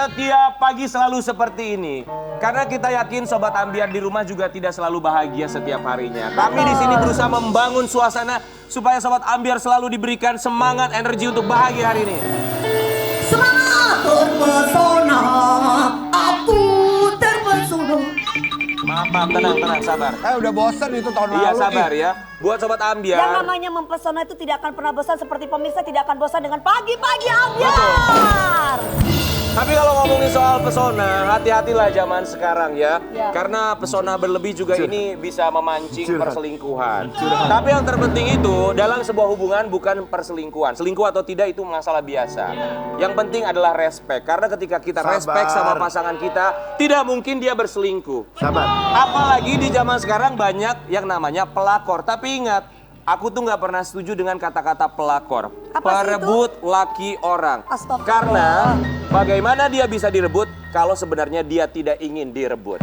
setiap pagi selalu seperti ini. Karena kita yakin Sobat Ambiar di rumah juga tidak selalu bahagia setiap harinya. Kami di sini berusaha membangun suasana supaya Sobat Ambiar selalu diberikan semangat, energi untuk bahagia hari ini. Semangat terpesona, aku terpesona. Maaf, tenang, sabar. Udah bosan itu tahun lalu. Iya, sabar ya. Buat Sobat Ambiar. Yang namanya mempesona itu tidak akan pernah bosan, seperti pemirsa tidak akan bosan dengan pagi-pagi Ambiar. Tapi kalau ngomongin soal pesona, hati-hatilah zaman sekarang ya. Ya. Karena pesona berlebih juga ini bisa memancing perselingkuhan. Tapi yang terpenting itu dalam sebuah hubungan bukan perselingkuhan. Selingkuh atau tidak itu masalah biasa. Yang penting adalah respect. Karena ketika kita respect sama pasangan kita, tidak mungkin dia berselingkuh. Sabar. Apalagi di zaman sekarang banyak yang namanya pelakor. Tapi ingat, aku tuh nggak pernah setuju dengan kata-kata pelakor. Apa Perebut laki orang. Astagfirullah. Karena bagaimana dia bisa direbut kalau sebenarnya dia tidak ingin direbut.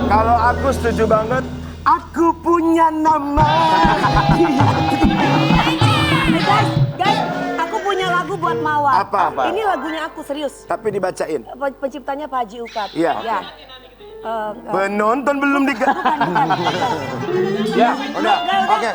Kalau aku setuju banget. Aku punya nama. Guys, aku punya lagu buat Mawar. Apa? Ini lagunya aku, serius. Tapi dibacain. Penciptanya Pak Haji Ukat. Iya. Ya. Penonton belum Ya, udah. Oke.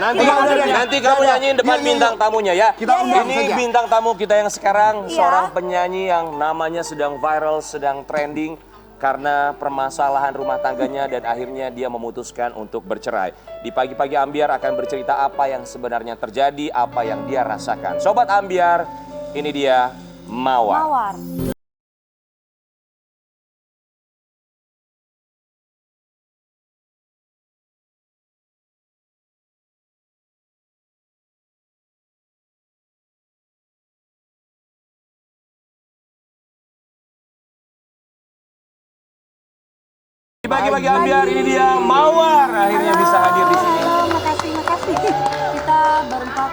nanti kamu nyanyiin depan bintang tamunya ya. Kita undang Ini saja. bintang tamu kita yang sekarang Iya. seorang penyanyi yang namanya sedang viral, sedang trending karena permasalahan rumah tangganya dan akhirnya dia memutuskan untuk bercerai. Di pagi-pagi Ambiar akan bercerita apa yang sebenarnya terjadi, apa yang dia rasakan. Sobat Ambiar, ini dia Mawar. Mawar. Di pagi-pagi Ambiar, ini dia Mawar akhirnya bisa hadir di sini. Makasih. Kita berempat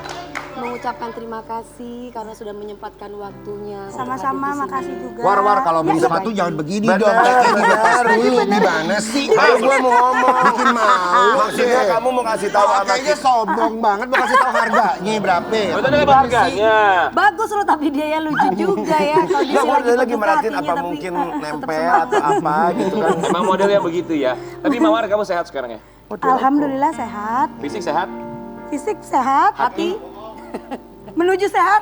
mengucapkan terima kasih karena sudah menyempatkan waktunya. Sama-sama, makasih juga. War, kalau beli sepatu jangan begini dong. Kayak dilepas dulu. Gimana sih? Ayo gue mau ngomong. Bikin malu. Maksudnya kamu mau kasih tahu apa? Kayaknya sombong banget mau kasih tahu harganya berapa. Oh, itu ada harganya. Bagus loh, tapi dia ya lucu juga ya. Kalau dia Lagi merhatiin apa mungkin nempel atau apa gitu kan. Emang modelnya begitu ya. Tapi Mawar, kamu sehat sekarang ya? Alhamdulillah sehat, Fisik sehat? fisik sehat, Hati? menuju sehat.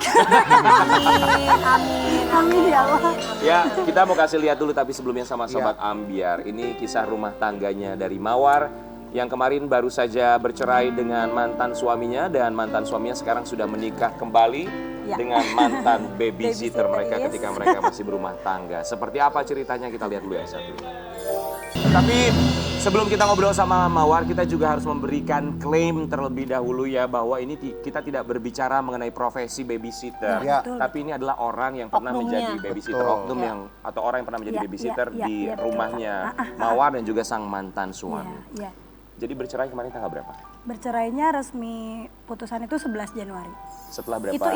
Amin ya Allah. Ya, kita mau kasih lihat dulu tapi sebelumnya sama Sobat Ambiar. Ini kisah rumah tangganya dari Mawar yang kemarin baru saja bercerai dengan mantan suaminya dan mantan suaminya sekarang sudah menikah kembali dengan mantan babysitter mereka ketika mereka masih berumah tangga. Seperti apa ceritanya kita lihat dulu ya satu. Tapi sebelum kita ngobrol sama Mawar, kita juga harus memberikan klaim terlebih dahulu ya bahwa ini kita tidak berbicara mengenai profesi babysitter, tapi ini adalah orang yang pernah menjadi babysitter, oknum yang atau orang yang pernah menjadi babysitter di rumahnya Mawar dan juga sang mantan suami. Jadi bercerai kemarin tanggal berapa? Bercerainya resmi putusan itu 11 Januari. Setelah berapa? Itu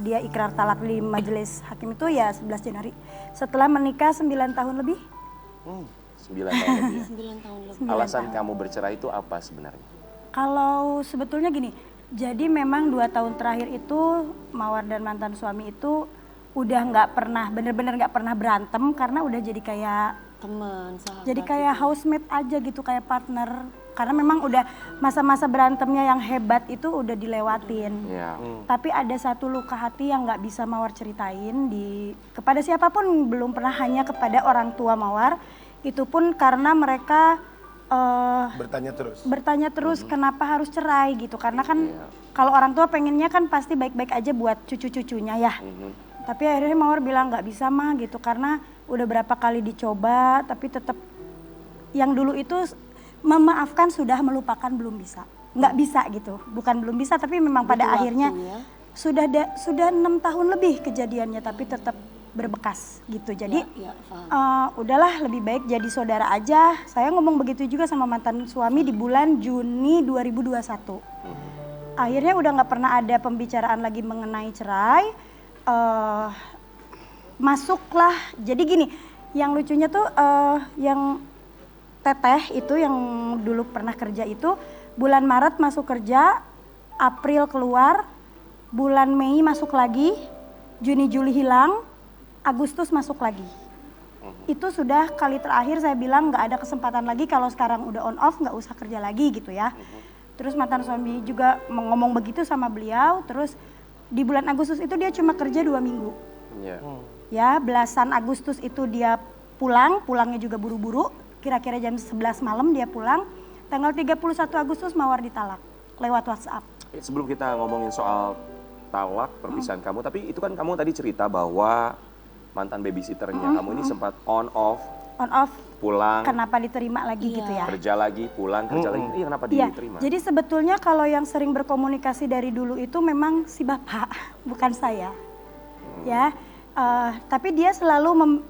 dia ikrar talak di majelis hakim itu ya 11 Januari. Setelah menikah 9 tahun lebih. 9 tahun lebih ya? 9 tahun lebih. Alasan kamu bercerai itu apa sebenarnya? Kalau sebetulnya gini, jadi memang 2 tahun terakhir itu Mawar dan mantan suami itu udah nggak pernah, bener-bener nggak pernah berantem karena udah jadi kayak Teman, sahabat. jadi kayak housemate aja gitu, kayak partner. Karena memang udah masa-masa berantemnya yang hebat itu udah dilewatin. Tapi ada satu luka hati yang nggak bisa Mawar ceritain kepada siapapun, belum pernah, hanya kepada orang tua Mawar. Itu pun karena mereka bertanya terus kenapa harus cerai gitu. Karena kan kalau orang tua pengennya kan pasti baik-baik aja buat cucu-cucunya ya. Tapi akhirnya Mawar bilang nggak bisa mah gitu, karena udah berapa kali dicoba tapi tetap yang dulu itu memaafkan sudah, melupakan belum bisa. Nggak bisa gitu, bukan belum bisa tapi memang pada akhirnya sudah 6 tahun lebih kejadiannya tapi tetap berbekas gitu. Jadi udahlah lebih baik jadi saudara aja. Saya ngomong begitu juga sama mantan suami di bulan Juni 2021. Akhirnya udah nggak pernah ada pembicaraan lagi mengenai cerai. Masuklah, jadi gini, yang lucunya tuh yang teteh itu yang dulu pernah kerja itu bulan Maret masuk kerja, April keluar, bulan Mei masuk lagi, Juni Juli hilang, Agustus masuk lagi. Itu sudah kali terakhir saya bilang nggak ada kesempatan lagi, kalau sekarang udah on off nggak usah kerja lagi gitu ya. Terus mantan suami juga ngomong begitu sama beliau. Terus di bulan Agustus itu dia cuma kerja 2 minggu. Ya, belasan Agustus itu dia pulangnya juga buru-buru. Kira-kira jam 11 malam dia pulang. Tanggal 31 Agustus Mawar ditalak lewat WhatsApp. Sebelum kita ngomongin soal talak, perpisahan kamu, tapi itu kan kamu tadi cerita bahwa mantan babysitternya kamu ini sempat on off, pulang, kenapa diterima lagi gitu ya? kerja lagi, pulang, kerja lagi. Iya, kenapa Iya, diterima? jadi sebetulnya kalau yang sering berkomunikasi dari dulu itu memang si bapak, bukan saya. Ya, tapi dia selalu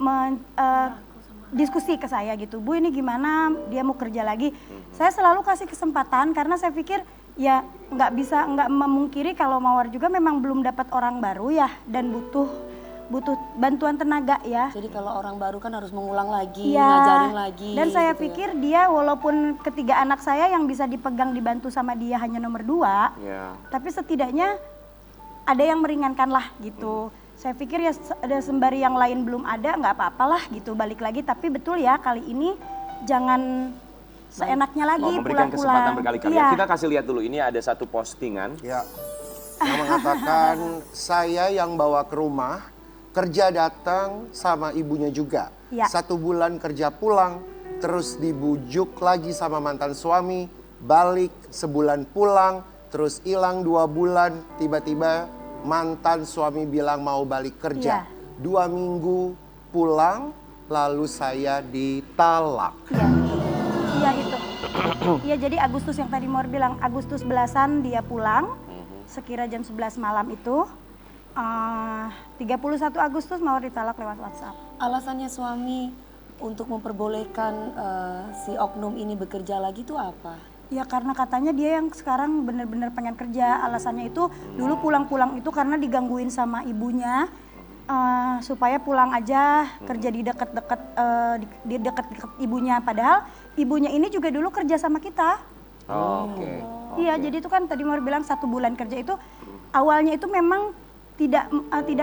diskusi ke saya gitu, Bu ini gimana, dia mau kerja lagi. Saya selalu kasih kesempatan karena saya pikir ya nggak memungkiri kalau Mawar juga memang belum dapat orang baru ya, dan butuh bantuan tenaga ya. Jadi kalau orang baru kan harus mengulang lagi, Ya, ngajarin lagi. dan saya gitu pikir dia walaupun ketiga anak saya yang bisa dipegang dibantu sama dia hanya nomor 2, tapi setidaknya ada yang meringankan lah gitu. Saya pikir ya ada sembari yang lain belum ada, nggak apa-apalah gitu, balik lagi. Tapi betul ya kali ini jangan seenaknya lagi memberikan pulang-pulang. kesempatan berkali-kali. Iya. Kita kasih lihat dulu, ini ada satu postingan. Ya, yang mengatakan saya yang bawa ke rumah, kerja datang sama ibunya juga. Ya. 1 bulan kerja pulang, terus dibujuk lagi sama mantan suami, balik sebulan pulang, terus hilang 2 bulan, tiba-tiba mantan suami bilang mau balik kerja. Ya. 2 minggu pulang, lalu saya ditalak. Iya itu. Iya, jadi Agustus yang tadi Mawar bilang, Agustus belasan dia pulang, sekira jam 11 malam itu. 31 Agustus Mawar ditalak lewat WhatsApp. Alasannya suami untuk memperbolehkan si oknum ini bekerja lagi itu apa? Ya karena katanya dia yang sekarang benar-benar pengen kerja. Alasannya itu dulu pulang-pulang itu karena digangguin sama ibunya, supaya pulang aja kerja di dekat-dekat ibunya. Padahal ibunya ini juga dulu kerja sama kita. Oke. Iya, jadi itu kan tadi Mawar bilang 1 bulan kerja itu awalnya itu memang tidak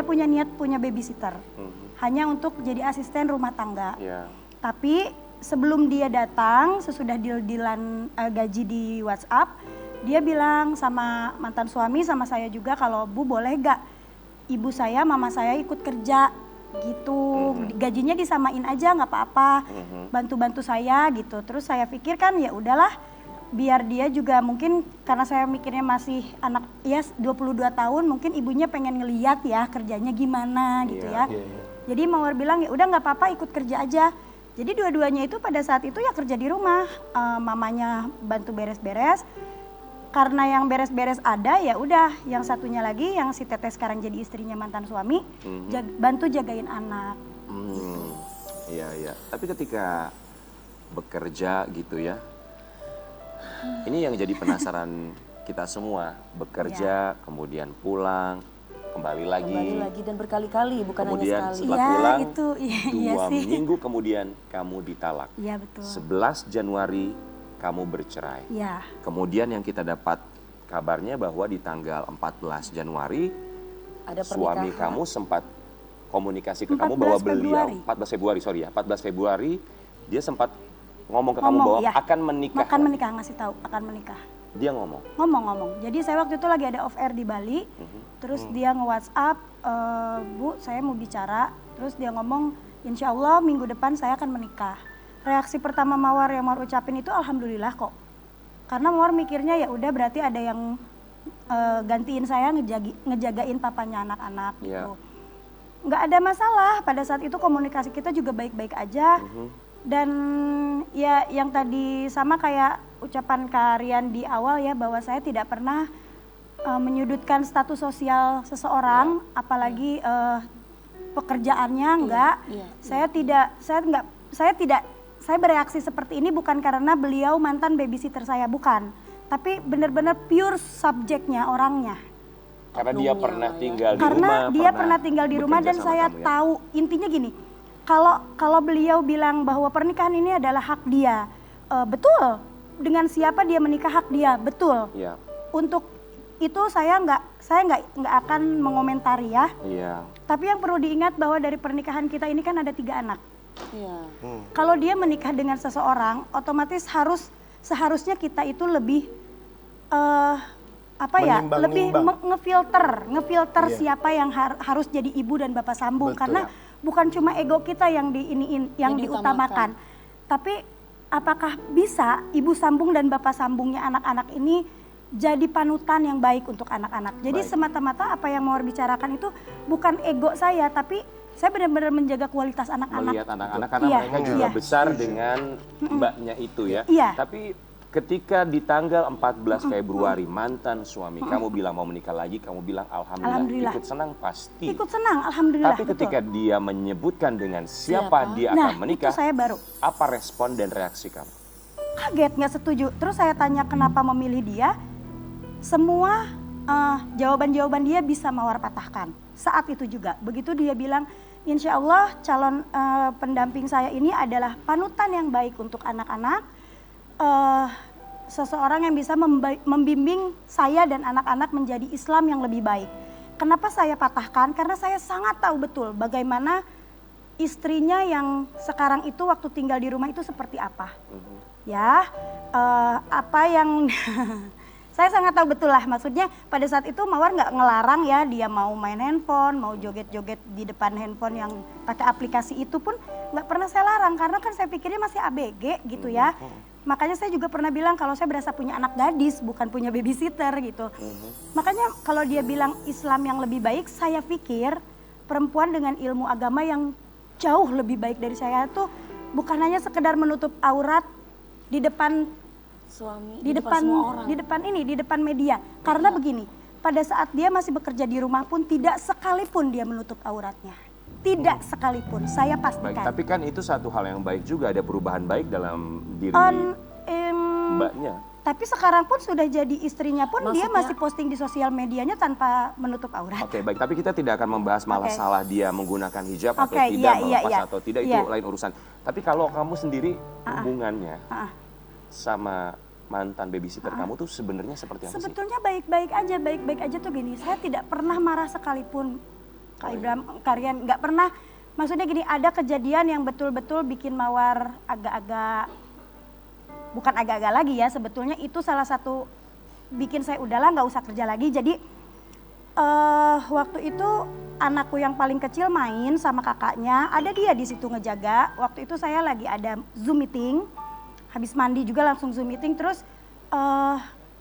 punya niat punya babysitter, hanya untuk jadi asisten rumah tangga. Tapi sebelum dia datang, sesudah deal-dealan gaji di WhatsApp, dia bilang sama mantan suami sama saya juga kalau Bu boleh gak ibu saya, mama saya ikut kerja gitu, gajinya disamain aja nggak apa-apa, bantu-bantu saya gitu. Terus saya pikir kan ya udahlah, biar dia juga mungkin karena saya mikirnya masih anak ya 22 tahun, mungkin ibunya pengen ngeliat ya kerjanya gimana gitu ya. Jadi Mawar bilang ya udah nggak apa-apa ikut kerja aja. Jadi dua-duanya itu pada saat itu ya kerja di rumah, mamanya bantu beres-beres. Karena yang beres-beres ada ya udah, yang satunya lagi yang si Teteh sekarang jadi istrinya mantan suami, bantu jagain anak. Iya, iya. Tapi ketika bekerja gitu ya, ini yang jadi penasaran kita semua. Bekerja, kemudian pulang, kembali lagi dan berkali-kali, bukan kemudian hanya sekali. setelah Iya, pulang, itu, iya 2 sih. minggu kemudian kamu ditalak. Iya betul. 11 Januari kamu bercerai. Iya. Kemudian yang kita dapat kabarnya bahwa di tanggal 14 Januari Ada suami pernikahan. kamu sempat komunikasi ke 14 kamu bahwa beliau Februari. 14 Februari, sorry ya, 14 Februari dia sempat ngomong ke kamu bahwa ya. akan menikah. Akan menikah, ngasih tahu akan menikah. Dia ngomong. Ngomong. Jadi saya waktu itu lagi ada off air di Bali, terus dia nge-WhatsApp, Bu saya mau bicara, terus dia ngomong insya Allah minggu depan saya akan menikah. Reaksi pertama Mawar yang Mawar ucapin itu alhamdulillah kok. Karena Mawar mikirnya ya udah berarti ada yang gantiin saya ngejagain papanya anak-anak gitu. Nggak ada masalah, pada saat itu komunikasi kita juga baik-baik aja. Dan ya yang tadi sama kayak ucapan Kak Rian di awal ya, bahwa saya tidak pernah menyudutkan status sosial seseorang, apalagi pekerjaannya enggak. Saya bereaksi seperti ini bukan karena beliau mantan babysitter saya, bukan. Tapi benar-benar pure subjeknya orangnya. Karena dia pernah tinggal di rumah. Karena dia pernah tinggal di rumah dan bekerja sama saya kamu ya? tahu intinya gini. Kalau beliau bilang bahwa pernikahan ini adalah hak dia, betul. Dengan siapa dia menikah hak dia, betul. Iya. Untuk itu saya nggak akan mengomentari ya. Iya. Tapi yang perlu diingat bahwa dari pernikahan kita ini kan ada 3 anak. Iya. Kalau dia menikah dengan seseorang, otomatis seharusnya kita itu lebih lebih ngefilter siapa yang harus jadi ibu dan bapak sambung. Betul. Karena bukan cuma ego kita yang yang diutamakan. Tapi apakah bisa ibu sambung dan bapak sambungnya anak-anak ini jadi panutan yang baik untuk anak-anak. Jadi Baik. semata-mata apa yang Mawar bicarakan itu bukan ego saya, tapi saya benar-benar menjaga kualitas anak-anak. Melihat anak-anak karena Iya, mereka juga iya. besar dengan mbaknya itu ya. Iya. Tapi ketika di tanggal 14 Februari mantan suami kamu bilang mau menikah lagi, kamu bilang alhamdulillah. Alhamdulillah. Ikut senang pasti. Ikut senang, alhamdulillah. Tapi betul. ketika dia menyebutkan dengan siapa dia akan menikah, itu saya baru apa respon dan reaksi kamu? kaget, nggak setuju. Terus saya tanya kenapa memilih dia. Semua jawaban-jawaban dia bisa Mawar patahkan. Saat itu juga, begitu dia bilang, insya Allah calon pendamping saya ini adalah panutan yang baik untuk anak-anak. Seseorang yang bisa membimbing saya dan anak-anak menjadi Islam yang lebih baik. Kenapa saya patahkan? Karena saya sangat tahu betul bagaimana istrinya yang sekarang itu waktu tinggal di rumah itu seperti apa. Ya, apa yang saya sangat tahu betul lah, maksudnya pada saat itu Mawar nggak ngelarang ya dia mau main handphone, mau joget-joget di depan handphone yang pakai aplikasi itu pun nggak pernah saya larang karena kan saya pikirnya masih ABG gitu ya. Makanya saya juga pernah bilang kalau saya berasa punya anak gadis bukan punya babysitter gitu. Makanya kalau dia bilang Islam yang lebih baik, saya pikir perempuan dengan ilmu agama yang jauh lebih baik dari saya tuh bukan hanya sekedar menutup aurat di depan Suami di depan semua orang. di depan media. Karena begini, pada saat dia masih bekerja di rumah pun tidak sekalipun dia menutup auratnya. Tidak sekalipun, saya Baik, pastikan. tapi kan itu satu hal yang baik juga, ada perubahan baik dalam diri mbaknya. Tapi sekarang pun sudah jadi istrinya pun dia Maksudnya? masih posting di sosial medianya tanpa menutup aurat. Oke, baik. Tapi kita tidak akan membahas malah Oke. salah dia menggunakan hijab atau Oke, tidak, iya, melepas iya. atau tidak, itu Iya. lain urusan. Tapi kalau kamu sendiri hubungannya sama mantan babysitter kamu tuh sebenarnya seperti apa sih? Sebetulnya baik-baik aja tuh gini. Saya tidak pernah marah sekalipun, Kak Ibrahim, kalian nggak pernah. Maksudnya gini, ada kejadian yang betul-betul bikin Mawar agak-agak, bukan agak-agak lagi ya, sebetulnya itu salah satu bikin saya udahlah nggak usah kerja lagi. Jadi waktu itu anakku yang paling kecil main sama kakaknya, ada dia di situ ngejaga. Waktu itu saya lagi ada Zoom meeting, habis mandi juga langsung Zoom meeting, terus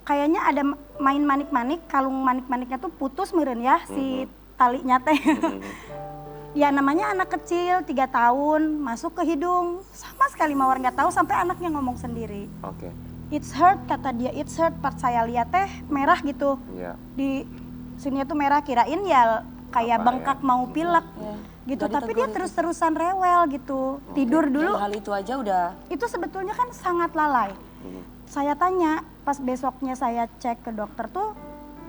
kayaknya ada main manik-manik, kalung manik-maniknya tuh putus meren ya si talinya teh. Ya namanya anak kecil 3 tahun masuk ke hidung, sama sekali Mawar nggak tahu sampai anaknya ngomong sendiri. Oke, It's hurt kata dia, it's hurt. Pas saya lihat teh merah gitu, iya. di sini tuh merah, kirain ya kayak Apa bengkak ya? mau pilek gitu. Tadi Tapi tegur dia itu. terus-terusan rewel gitu, tidur dulu. Dan hal itu aja udah Itu sebetulnya kan sangat lalai. Saya tanya, pas besoknya saya cek ke dokter tuh,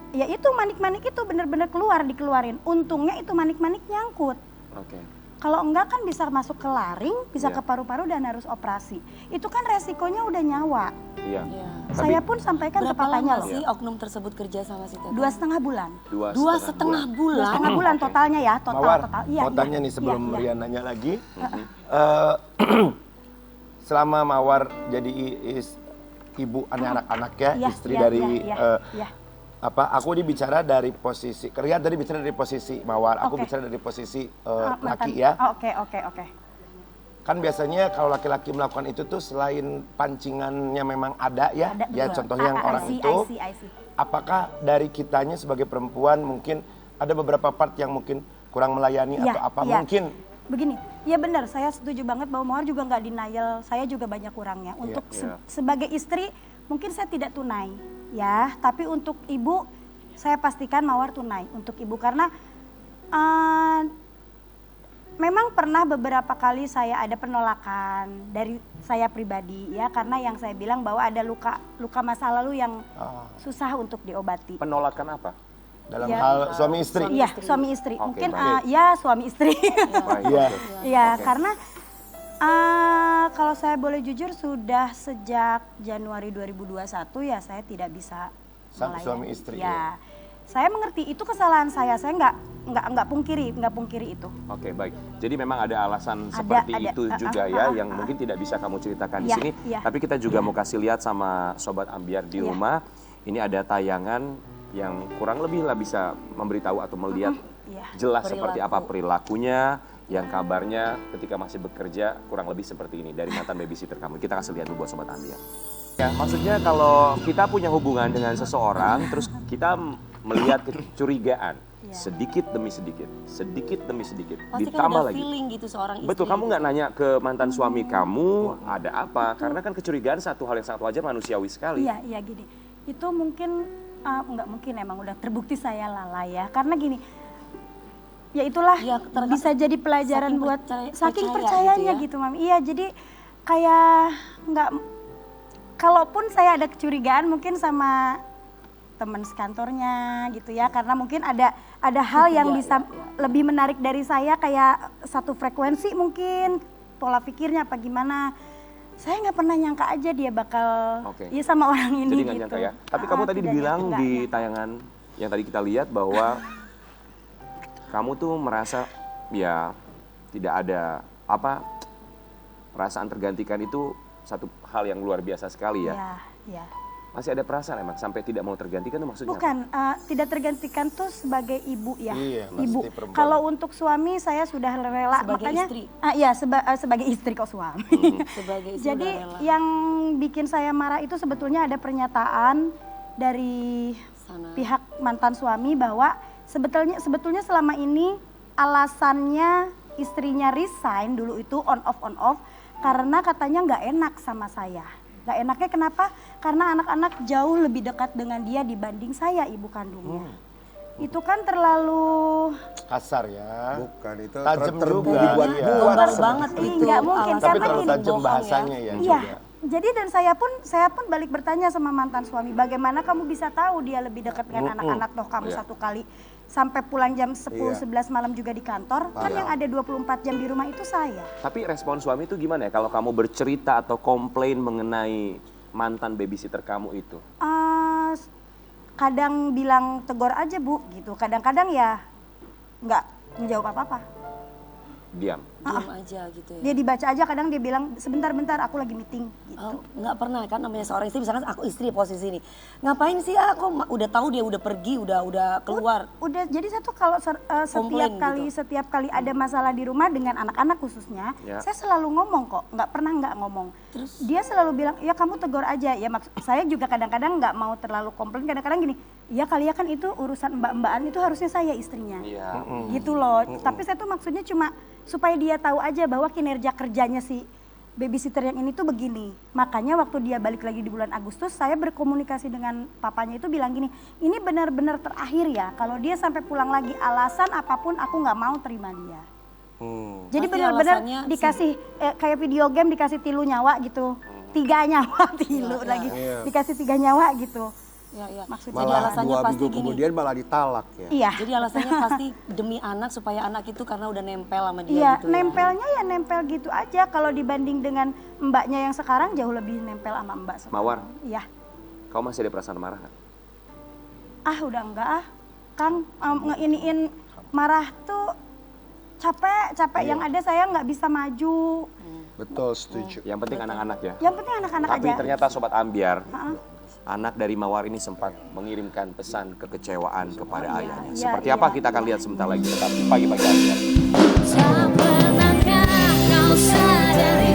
ya itu manik-manik itu bener-bener dikeluarin. Untungnya itu manik-manik nyangkut. Oke. Kalau enggak kan bisa masuk ke laring, bisa Iya. ke paru-paru dan harus operasi. Itu kan resikonya udah nyawa. Iya. ya. Saya pun sampaikan ke Berapa papanya lama loh. sih oknum tersebut kerja sama si Teteh? 2,5 bulan. 2,5 bulan. 2,5 bulan Oke. totalnya ya, total. Mawar, Iya, mau tanya nih sebelum iya. Rian nanya lagi. Selama Mawar jadi ibu anak-anak ya, Iya, istri iya, dari iya, iya. aku dibicara dari posisi Rian tadi bicara dari posisi Mawar, aku Oke. bicara dari posisi Mantan. laki ya. Oh, Oke. Kan biasanya kalau laki-laki melakukan itu tuh selain pancingannya memang ada ya, Ada, ya betul. contohnya yang orang itu. I see. Apakah dari kitanya sebagai perempuan mungkin ada beberapa part yang mungkin kurang melayani Iya, atau apa iya. mungkin? Begini, ya benar, saya setuju banget bahwa Mawar juga nggak denial, saya juga banyak kurangnya. Untuk iya. sebagai istri, mungkin saya tidak tunai, ya. Tapi untuk ibu, saya pastikan Mawar tunai untuk ibu karena memang pernah beberapa kali saya ada penolakan dari saya pribadi, ya, karena yang saya bilang bahwa ada luka masa lalu yang susah untuk diobati. Penolakan apa? Dalam Ya. hal suami istri. Iya, suami istri. Oke, Mungkin baik. ya suami istri. Baik, Iya. oke. Ya, Oke. karena kalau saya boleh jujur sudah sejak Januari 2021 ya saya tidak bisa Sang suami istri, Ya, saya mengerti itu kesalahan saya nggak pungkiri itu. Oke, baik. Jadi memang ada alasan seperti itu juga ya, yang mungkin tidak bisa kamu ceritakan di Iya, sini. iya. Tapi kita juga mau kasih lihat sama Sobat Ambiar di rumah. Ini ada tayangan yang kurang lebih lah bisa memberitahu atau melihat Iya. jelas seperti apa perilakunya, yang kabarnya ketika masih bekerja kurang lebih seperti ini dari mantan babysitter kamu. Kita kasih lihat dulu buat Sobat Ambiar. Ya, maksudnya kalau kita punya hubungan dengan seseorang, terus kita melihat kecurigaan. Sedikit demi sedikit, Pasti kan ditambah ada lagi. feeling gitu seorang istri. Betul, kamu gitu. nggak nanya ke mantan suami kamu ada apa? Karena kan kecurigaan satu hal yang sangat wajar, manusiawi sekali. Iya gini. Itu mungkin nggak mungkin emang udah terbukti saya lalai ya. Karena gini, ya itulah Ya, bisa jadi pelajaran saking buat saking percaya percayanya gitu gitu, Mami. Iya, jadi kayak nggak, kalaupun saya ada kecurigaan mungkin sama teman sekantornya gitu ya, karena mungkin ada hal yang bisa lebih menarik dari saya, kayak satu frekuensi mungkin, pola pikirnya apa gimana. Saya nggak pernah nyangka aja dia bakal ya sama orang ini. Jadi nggak gitu. nyangka ya. Tapi kamu tadi tidak dibilang nyangka, di nggak tayangan yang tadi kita lihat bahwa kamu tuh merasa ya tidak ada perasaan tergantikan, itu satu hal yang luar biasa sekali ya. Iya. Masih ada perasaan emang sampai tidak mau tergantikan itu maksudnya? Bukan, tidak tergantikan tuh sebagai ibu ya. Iya, Ibu. pasti perempuan. Kalau untuk suami saya sudah rela, Sebagai makanya istri. Iya, sebagai istri kok suami. Sebagai istri Jadi udah rela. yang bikin saya marah itu sebetulnya ada pernyataan dari Sana. pihak mantan suami bahwa sebetulnya selama ini alasannya istrinya resign dulu itu on off karena katanya nggak enak sama saya. Nggak enaknya kenapa? Karena anak-anak jauh lebih dekat dengan dia dibanding saya, ibu kandungnya. Itu kan terlalu Kasar ya. Bukan, itu Tajam terbukti juga. dibuat-buat. Gambar banget itu. Nggak mungkin, alasan. Tapi karena terlalu gini, tajam bohong bahasanya ya Iya. juga. Jadi dan saya pun balik bertanya sama mantan suami, bagaimana kamu bisa tahu dia lebih dekat dengan anak-anak, toh kamu satu kali sampai pulang jam 10-11 malam juga di kantor, kan yang ada 24 jam di rumah itu saya. Tapi respon suami itu gimana ya kalau kamu bercerita atau komplain mengenai mantan babysitter kamu itu? Kadang bilang tegur aja bu gitu, kadang-kadang ya nggak menjawab apa-apa. Diam. Diam aja gitu ya. Dia dibaca aja, kadang dia bilang sebentar aku lagi meeting gitu. Nggak pernah kan namanya seorang istri, misalkan aku istri posisi ini. Ngapain sih aku udah tahu dia udah pergi, udah keluar. Udah, jadi saya tuh kalau Komplain setiap kali ada masalah di rumah dengan anak-anak khususnya, saya selalu ngomong kok, nggak pernah nggak ngomong. Terus dia selalu bilang, ya kamu tegur aja. Ya saya juga kadang-kadang nggak mau terlalu komplain, kadang-kadang gini, ya kali ya kan itu urusan mbak-mbakan, itu harusnya saya istrinya. Iya. Gitu loh. Tapi saya tuh maksudnya cuma supaya dia tahu aja bahwa kinerja kerjanya si babysitter yang ini tuh begini. Makanya waktu dia balik lagi di bulan Agustus, saya berkomunikasi dengan papanya itu bilang gini, ini benar-benar terakhir ya, kalau dia sampai pulang lagi alasan apapun aku nggak mau terima dia. Jadi Pasti benar-benar alasannya dikasih kayak video game dikasih 3 nyawa gitu. 3 nyawa lagi. Dikasih 3 nyawa gitu. Ya. Maksudnya Jadi Malah alasannya 2 pasti minggu gini. kemudian malah ditalak ya. iya. Jadi alasannya pasti demi anak, supaya anak itu karena udah nempel sama dia Iya, gitu nempelnya ya nempel gitu aja. Kalau dibanding dengan mbaknya yang sekarang jauh lebih nempel sama mbak sekarang. Mawar, Iya. kamu masih ada perasaan marah kan? Udah enggak Kang, ngeiniin marah tuh capek yang ada saya nggak bisa maju. Betul, setuju. Yang penting anak-anak ya. Yang penting anak-anak Tapi aja. ternyata Sobat Ambiar, anak dari Mawar ini sempat mengirimkan pesan kekecewaan kepada ayahnya. iya, Seperti iya. apa kita akan lihat sebentar lagi. Tetap di pagi-pagi Ambiar. Tak pernahkah kau sadari